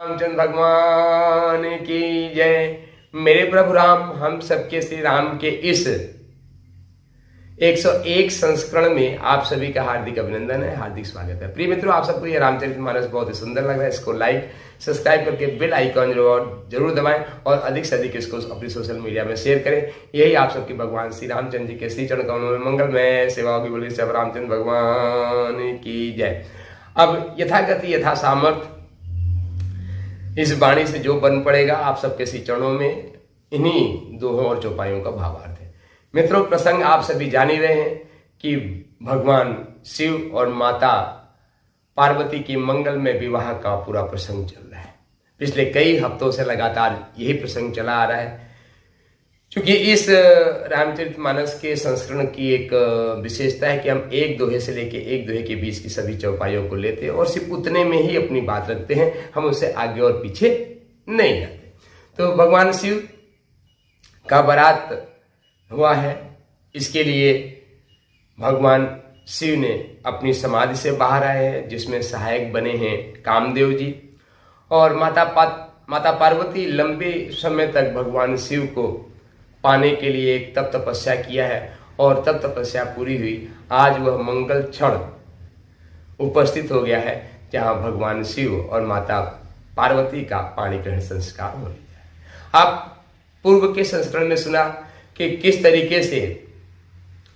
रामचंद्र भगवान की जय। मेरे प्रभु राम हम सबके श्री राम के इस 101 संस्करण में आप सभी का हार्दिक अभिनंदन है, हार्दिक स्वागत है। प्रिय मित्रों, आप सबको ये रामचरितमानस बहुत ही सुंदर लग रहा है। इसको लाइक सब्सक्राइब करके बेल आइकॉन जरूर दबाएं और अधिक से अधिक इसको अपनी सोशल मीडिया में शेयर करें। यही आप सबके भगवान श्री रामचंद्र जी के श्री चरण कमलों में मंगलमय सेवा की बोली सब रामचंद्र भगवान की जय। अब यथागति यथा सामर्थ इस वाणी से जो बन पड़ेगा आप सबके श्री चरणों में इन्हीं दोहों और चौपाइयों का भावार्थ है। मित्रों, प्रसंग आप सभी जान ही रहे हैं कि भगवान शिव और माता पार्वती की मंगल में विवाह का पूरा प्रसंग चल रहा है। पिछले कई हफ्तों से लगातार यही प्रसंग चला आ रहा है। क्योंकि इस रामचरितमानस के संस्करण की एक विशेषता है कि हम एक दोहे से लेके एक दोहे के बीच की सभी चौपाइयों को लेते हैं और सिर्फ उतने में ही अपनी बात रखते हैं, हम उससे आगे और पीछे नहीं जाते। तो भगवान शिव का बारात हुआ है, इसके लिए भगवान शिव ने अपनी समाधि से बाहर आए हैं, जिसमें सहायक बने हैं कामदेव जी और माता पार्वती लंबे समय तक भगवान शिव को पाने के लिए एक तप तपस्या किया है और तब तपस्या पूरी हुई। आज वह मंगल क्षण उपस्थित हो गया है जहां भगवान शिव और माता पार्वती का पाणी ग्रहण संस्कार हो रहा है। आप पूर्व के संस्करण में सुना कि किस तरीके से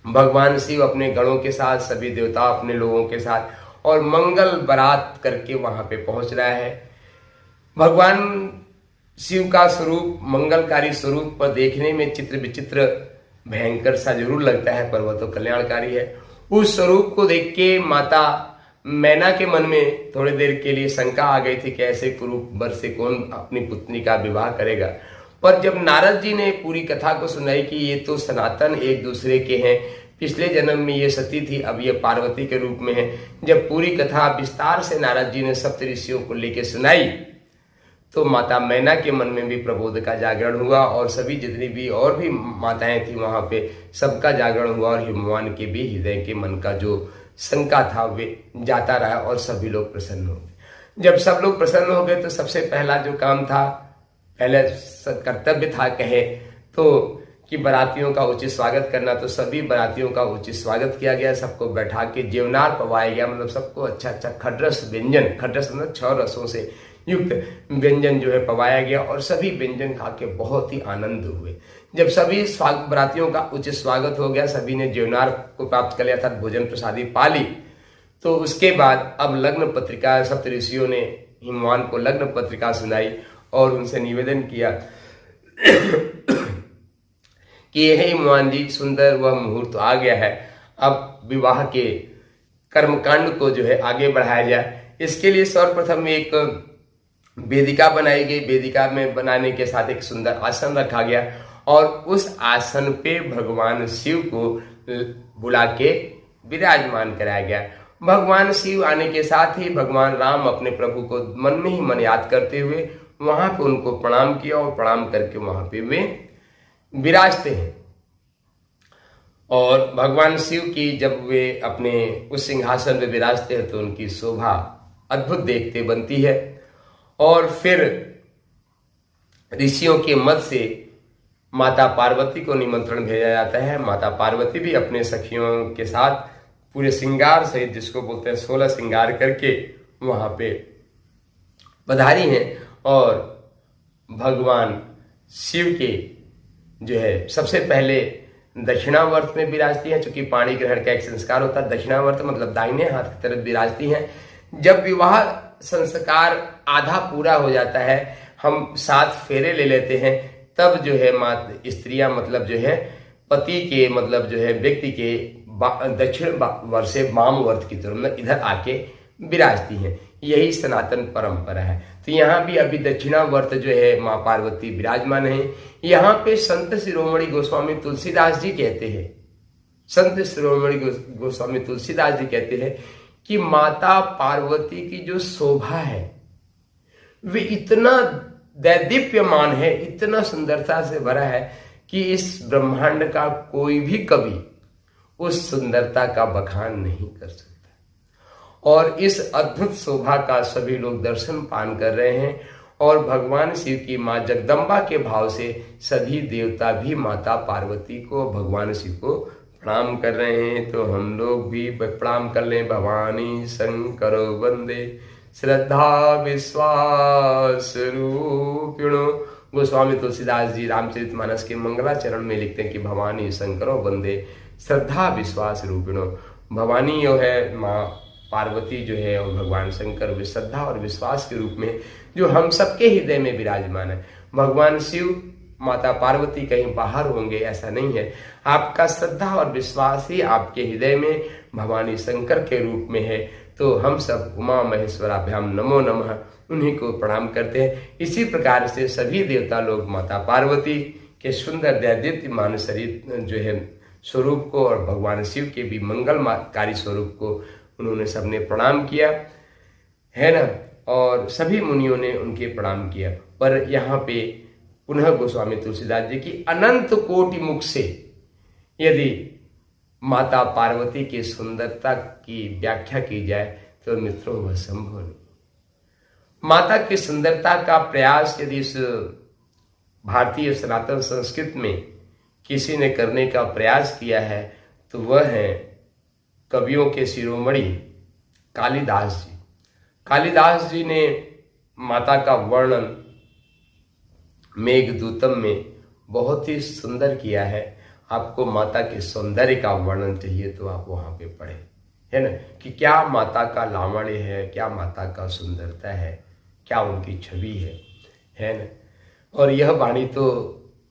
भगवान शिव अपने गणों के साथ, सभी देवता अपने लोगों के साथ और मंगल बारात करके वहां पे पहुंच रहा है। भगवान शिव का स्वरूप, मंगलकारी स्वरूप पर देखने में चित्र विचित्र भयंकर सा जरूर लगता है, पर वह तो कल्याणकारी है। उस स्वरूप को देख के माता मैना के मन में थोड़ी देर के लिए शंका आ गई थी कि ऐसे कुरूप वर से कौन अपनी पुत्री का विवाह करेगा। पर जब नारद जी ने पूरी कथा को सुनाई कि ये तो सनातन एक दूसरे के हैं, पिछले जन्म में ये सती थी, अब ये पार्वती के रूप में है। जब पूरी कथा विस्तार से नारद जी ने सप्त ऋषियों को लेकर सुनाई तो माता मैना के मन में भी प्रबोध का जागरण हुआ और सभी जितनी भी और भी माताएं थी वहां पे सबका जागरण हुआ और हिमवान के भी हृदय के मन का जो शंका था वे जाता रहा और सभी लोग प्रसन्न हो गए। जब सब लोग प्रसन्न हो गए तो सबसे पहला जो काम था, पहले कर्तव्य था कहे तो कि बारातियों का उचित स्वागत करना। तो सभी बारातियों का उचित स्वागत किया गया, सबको बैठा के जेवनार पवाया गया, मतलब सबको अच्छा अच्छा खडरस व्यंजन, खडरस मतलब 6 रसों से युक्त व्यंजन जो है पवाया गया और सभी व्यंजन खा के बहुत ही आनंद हुए। जब सभी बारातियों का उचित स्वागत हो गया, सभी ने जेवनार को प्राप्त कर लिया अर्थात भोजन प्रसादी पा ली, तो उसके बाद अब लग्न पत्रिका सप्त ऋषियों ने हिमवान को लग्न पत्रिका सुनाई और उनसे निवेदन किया कि यह हिमवान जी सुंदर वह मुहूर्त आ गया है, अब विवाह के कर्मकांड को जो है आगे बढ़ाया जाए। इसके लिए सर्वप्रथम एक वेदिका बनाई गई, वेदिका में बनाने के साथ एक सुंदर आसन रखा गया और उस आसन पे भगवान शिव को बुला के विराजमान कराया गया। भगवान शिव आने के साथ ही भगवान राम अपने प्रभु को मन में ही मन याद करते हुए वहां पे उनको प्रणाम किया और प्रणाम करके वहां पे वे विराजते हैं। और भगवान शिव की जब वे अपने उस सिंहासन में विराजते हैं तो उनकी शोभा अद्भुत देखते बनती है। और फिर ऋषियों के मत से माता पार्वती को निमंत्रण भेजा जाता है। माता पार्वती भी अपने सखियों के साथ पूरे श्रृंगार सहित, जिसको बोलते हैं 16 श्रृंगार करके वहां पे पधारी हैं और भगवान शिव के जो है सबसे पहले दक्षिणावर्त में विराजती हैं। चूंकि पाणी ग्रहण का एक संस्कार होता है, दक्षिणावर्त मतलब दाहिने हाथ की तरफ विराजती हैं। जब विवाह संस्कार आधा पूरा हो जाता है, हम 7 फेरे ले लेते हैं, तब जो है स्त्रियां मतलब जो है पति के मतलब जो है व्यक्ति के दक्षिण वर्त से वाम वर्त की तरफ में इधर आके विराजती हैं। यही सनातन परंपरा है। तो यहाँ भी अभी दक्षिणावर्त जो है माँ पार्वती विराजमान है। यहाँ पे संत शिरोमणि गोस्वामी तुलसीदास जी कहते हैं, संत शिरोमणि गोस्वामी तुलसीदास जी कहते हैं कि माता पार्वती की जो शोभा है वे इतना दैदीप्यमान है, इतना सुंदरता से भरा है कि इस ब्रह्मांड का कोई भी कवि उस सुंदरता का बखान नहीं कर सकता। और इस अद्भुत शोभा का सभी लोग दर्शन पान कर रहे हैं। और भगवान शिव की माँ जगदम्बा के भाव से सभी देवता भी माता पार्वती को, भगवान शिव को प्रणाम कर रहे हैं। तो हम लोग भी प्रणाम कर लें। भवानी शंकरो वंदे श्रद्धा विश्वास रूपिणो। गोस्वामी तुलसीदास जी रामचरितमानस के मंगलाचरण में लिखते हैं कि भवानी शंकरो वंदे श्रद्धा विश्वास रूपिणो। भवानी जो है माँ पार्वती जो है और भगवान शंकर वे श्रद्धा और विश्वास के रूप में जो हम सबके हृदय में विराजमान है। भगवान शिव माता पार्वती कहीं बाहर होंगे ऐसा नहीं है। आपका श्रद्धा और विश्वास ही आपके हृदय में भवानी शंकर के रूप में है। तो हम सब उमा महेश्वराभ्याम नमो नमः उन्हीं को प्रणाम करते हैं। इसी प्रकार से सभी देवता लोग माता पार्वती के सुंदर दैदित्यमान शरीर जो है स्वरूप को और भगवान शिव के भी मंगलकारी स्वरूप को उन्होंने सबने प्रणाम किया है ना। और सभी मुनियों ने उनके प्रणाम किया। पर यहाँ पे पुनः गोस्वामी तुलसीदास जी की अनंत कोटि मुख से यदि माता पार्वती की सुंदरता की व्याख्या की जाए तो मित्रों वह संभव नहीं। माता की सुंदरता का प्रयास यदि इस भारतीय सनातन संस्कृत में किसी ने करने का प्रयास किया है तो वह है कवियों के शिरोमणि कालिदास जी। कालिदास जी ने माता का वर्णन मेघदूतम में बहुत ही सुंदर किया है। आपको माता के सौंदर्य का वर्णन चाहिए तो आप वहाँ पे पढ़ें, है ना, कि क्या माता का लावण्य है, क्या माता का सुंदरता है, क्या उनकी छवि है ना। और यह वाणी तो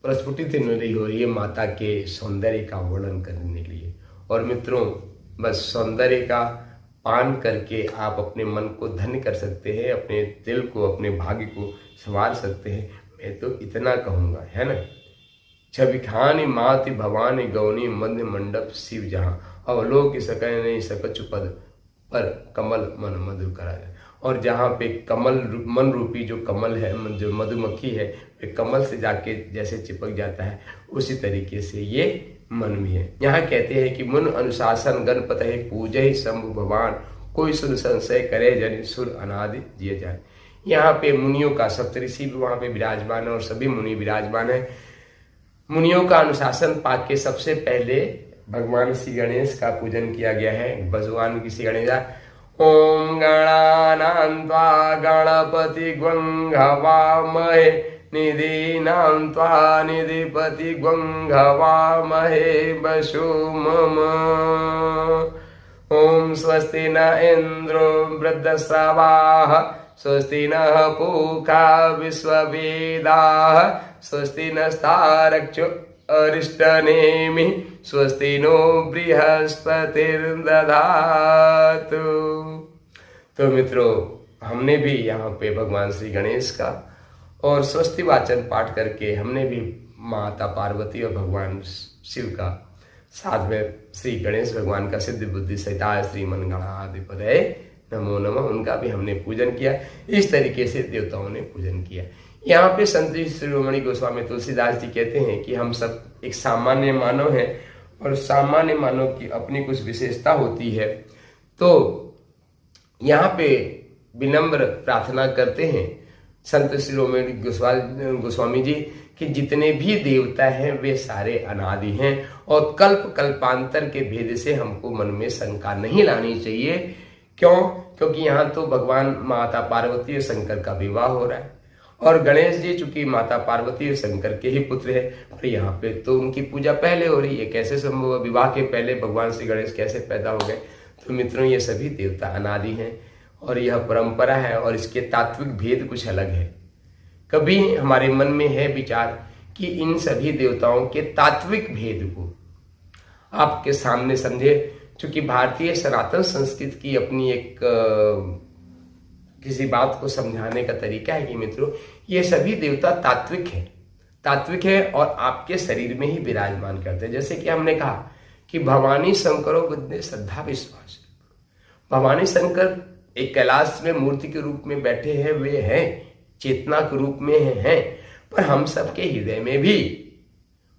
प्रस्फुटित नहीं हो रही है माता के सौंदर्य का वर्णन करने के लिए। और मित्रों बस सौंदर्य का पान करके आप अपने मन को धन्य कर सकते हैं, अपने दिल को, अपने भाग्य को संवार सकते हैं। मैं तो इतना कहूँगा, है ना। छवि खानी माति भवानी गौनी मध्य मंडप शिव जहाँ अवलोक सकै नहीं सकच पद पर कमल मन मधु करा जाए। और जहाँ पे कमल मन रूपी जो कमल है, जो मधुमक्खी है, वे कमल से जाके जैसे चिपक जाता है उसी तरीके से ये मन भी है। यहाँ कहते हैं कि मुन अनुशासन गणपत है पूजय शंभु भगवान कोई सुन संशय करे जन सुर अनादि जिए जाए। यहाँ पे मुनियों का सप्तऋषि भी वहाँ पे विराजमान है और सभी मुनि विराजमान है। मुनियों का अनुशासन पाक के सबसे पहले भगवान श्री गणेश का पूजन किया गया है। भगवान की श्री गणेश ओम गणानां त्वा गणपति ग्वंघवामहे निधीनां त्वा निधिपति ग्वंघवामहे वसु मम। ओम स्वस्ति न इंद्रो वृद्धश्रवाः स्वस्ति नः पूषा विश्ववेदाः स्वस्ति नस्तारक्षो अरिष्टनेमि स्वस्ति नो बृहस्पतिर्दधातु। तो मित्रों हमने भी यहाँ पे भगवान श्री गणेश का और स्वस्ति वाचन पाठ करके हमने भी माता पार्वती और भगवान शिव का साथ में श्री गणेश भगवान का सिद्धि बुद्धि सहिता श्री मनगणाधिपतये नमो नमः उनका भी हमने पूजन किया। इस तरीके से देवताओं ने पूजन किया। यहाँ पे संत शिरोमणि गोस्वामी तुलसीदास जी कहते हैं कि हम सब एक सामान्य मानव हैं और सामान्य मानव की अपनी कुछ विशेषता होती है। तो यहाँ पे विनम्र प्रार्थना करते हैं संत शिरोमणि गोस्वामी जी कि जितने भी देवता हैं वे सारे अनादि हैं और कल्प कल्पांतर के भेद से हमको मन में शंका नहीं लानी चाहिए। क्यों? क्योंकि यहाँ तो भगवान माता पार्वती और शंकर का विवाह हो रहा है और गणेश जी चूंकि माता पार्वती और शंकर के ही पुत्र है और यहाँ पे तो उनकी पूजा पहले हो रही है। कैसे संभव? विवाह के पहले भगवान श्री गणेश कैसे पैदा हो गए? तो मित्रों ये सभी देवता अनादि हैं और यह परंपरा है और इसके तात्विक भेद कुछ अलग है। कभी हमारे मन में है विचार कि इन सभी देवताओं के तात्विक भेद को आपके सामने समझे। चूंकि भारतीय सनातन संस्कृति की अपनी एक किसी बात को समझाने का तरीका है कि मित्रों ये सभी देवता तात्विक है और आपके शरीर में ही विराजमान करते हैं। जैसे कि हमने कहा कि भवानी शंकरो बुद्धि श्रद्धा विश्वास। भवानी शंकर एक कैलाश में मूर्ति के रूप में बैठे हैं, वे हैं चेतना के रूप में हैं, पर हम सबके हृदय में भी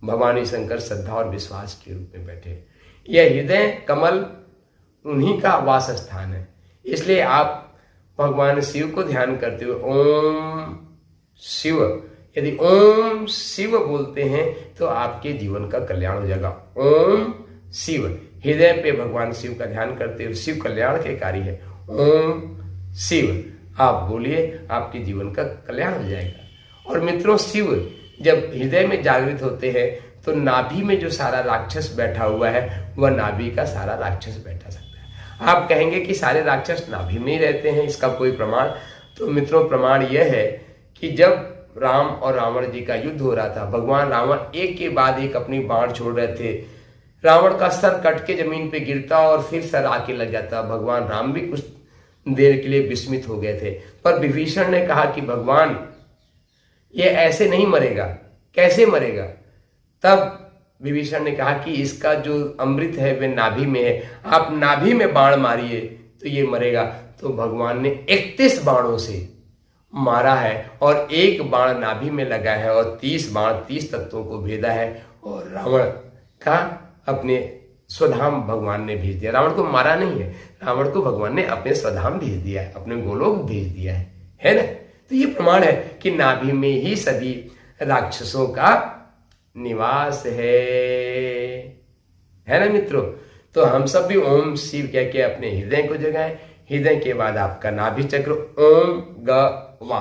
भवानी शंकर श्रद्धा और विश्वास के रूप में बैठे हैं। यह हृदय कमल उन्हीं का वास स्थान है। इसलिए आप भगवान शिव को ध्यान करते हुए ओम शिव, यदि ओम शिव बोलते हैं तो आपके जीवन का कल्याण हो जाएगा। ओम शिव, हृदय पे भगवान शिव का ध्यान करते हुए, शिव कल्याण के कार्य है। ओम शिव आप बोलिए, आपके जीवन का कल्याण हो जाएगा। और मित्रों, शिव जब हृदय में जागृत होते हैं तो नाभि में जो सारा राक्षस बैठा हुआ है वह नाभि का सारा राक्षस बैठा सकता है। आप कहेंगे कि सारे राक्षस नाभि में ही रहते हैं, इसका कोई प्रमाण? तो मित्रों, प्रमाण यह है कि जब राम और रावण जी का युद्ध हो रहा था, भगवान रावण एक के बाद एक अपनी बाण छोड़ रहे थे। रावण का सर कट के जमीन पे गिरता और फिर सर आके लग जाता। भगवान राम भी कुछ देर के लिए विस्मित हो गए थे, पर विभीषण ने कहा कि भगवान ये ऐसे नहीं मरेगा, कैसे मरेगा? तब विभीषण ने कहा कि इसका जो अमृत है वह नाभि में है, आप नाभि में बाण मारिए तो ये मरेगा। तो भगवान ने 31 बाणों से मारा है और एक बाण नाभि में लगा है और 30 बाण 30 तत्वों को भेदा है और रावण का अपने स्वधाम भगवान ने भेज दिया। रावण को मारा नहीं है, रावण को भगवान ने अपने स्वधाम भेज दिया है, अपने गोलोक भेज दिया है ना? तो ये प्रमाण है कि नाभि में ही सभी राक्षसों का निवास है ना मित्रों? तो हम सब भी ओम शिव कह के अपने हृदय को जगाएं। हृदय के बाद आपका नाभि चक्र ओम ग वा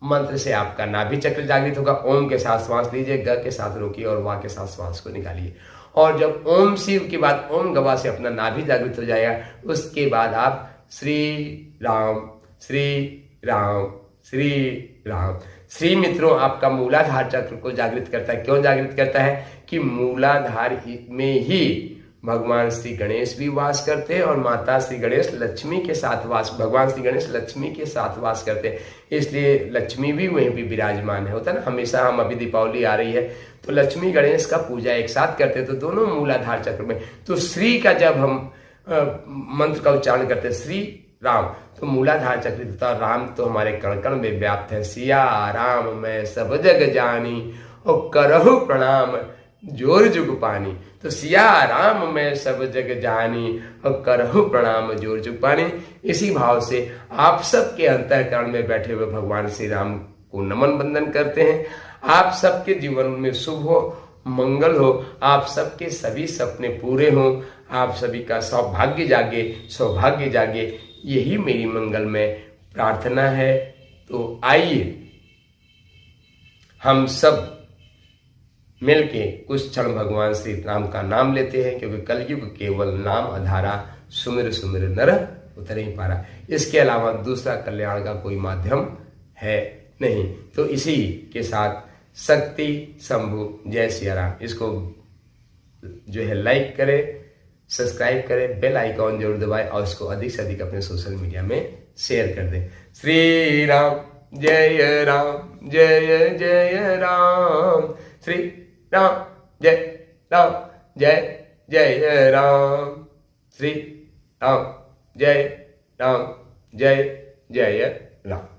मंत्र से आपका नाभि चक्र जागृत होगा। ओम के साथ श्वास लीजिए, ग के साथ रोकिए और वा के साथ श्वास को निकालिए। और जब ओम शिव के बाद ओम गवा से अपना नाभि जागृत हो जाएगा, उसके बाद आप श्री राम श्री राम श्री राम। श्री मित्रों आपका मूलाधार चक्र को जागृत करता है। क्यों जागृत करता है? कि मूलाधार में ही भगवान श्री गणेश भी वास करते हैं और माता श्री गणेश लक्ष्मी के साथ भगवान श्री गणेश लक्ष्मी के साथ वास करते हैं, इसलिए लक्ष्मी भी वहीं भी विराजमान है। होता है ना, हमेशा हम अभी दीपावली आ रही है तो लक्ष्मी गणेश का पूजा एक साथ करते हैं, तो दोनों मूलाधार चक्र में। तो श्री का जब हम मंत्र का उच्चारण करते हैं श्री राम, तो मूलाधार चक्र होता है। राम तो हमारे कण कण में व्याप्त है। सिया राम मैं सब जग जानी और करहु प्रणाम जोर जुग पानी। तो सिया राम मैं सब जग जानी और करहु प्रणाम जोर जुग पानी। इसी भाव से आप सबके अंतःकरण में बैठे हुए भगवान श्री राम को नमन बंदन करते हैं। आप सबके जीवन में शुभ हो, मंगल हो, आप सबके सभी सपने पूरे हों, आप सभी का सौभाग्य जागे, सौभाग्य जागे, यही मेरी मंगलमय प्रार्थना है। तो आइए हम सब मिलके कुछ क्षण भगवान श्री राम का नाम लेते हैं, क्योंकि कलयुग केवल नाम आधारा, सुमिर सुमिर नर उतरे ही पारा। इसके अलावा दूसरा कल्याण का कोई माध्यम है नहीं। तो इसी के साथ शक्ति शंभु जय सिया राम, इसको जो है लाइक करें, सब्सक्राइब करें, बेल आइकॉन जरूर दबाएं और इसको अधिक से अधिक अपने सोशल मीडिया में शेयर कर दें। श्री राम जय राम जय जय राम, श्री राम जय जय राम, श्री राम जय जय राम।